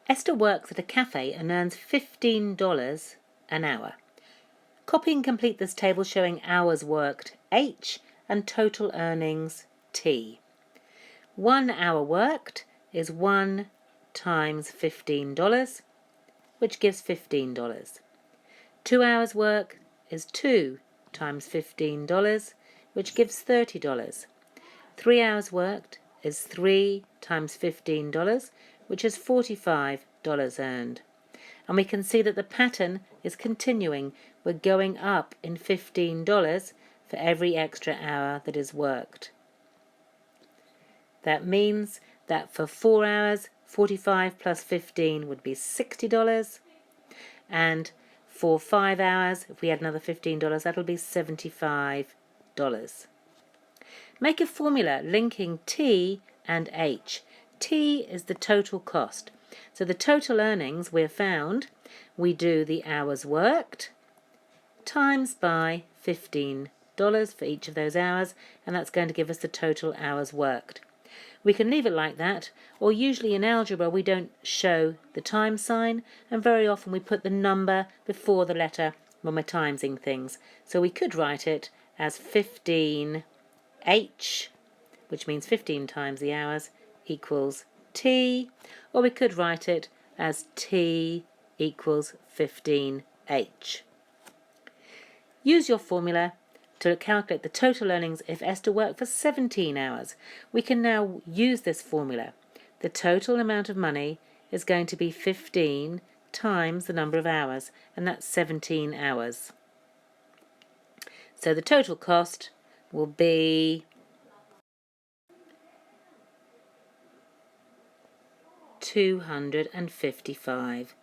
Esther works at a cafe and earns $15 an hour. Copy and complete this table showing hours worked H and total earnings T. 1 hour worked is 1 times $15, which gives $15. 2 hours work is 2 times $15, which gives $30. 3 hours worked is 3 times $15, which is $45 earned. And we can see that the pattern is continuing. We're going up in $15 for every extra hour that is worked. That means that for 4 hours, 45 plus 15 would be $60. And for 5 hours, if we add another $15, that'll be $75. Make a formula linking T and H. T is the total cost. So the total earnings we've found, we do the hours worked times by $15 for each of those hours, and that's going to give us the total hours worked. We can leave it like that, or usually in algebra we don't show the time sign, and very often we put the number before the letter when we're timesing things. So we could write it as 15H, which means 15 times the hours, equals T, or we could write it as T equals 15H. Use your formula to calculate the total earnings if Esther worked for 17 hours. We can now use this formula. The total amount of money is going to be 15 times the number of hours, and that's 17 hours. So the total cost will be $255.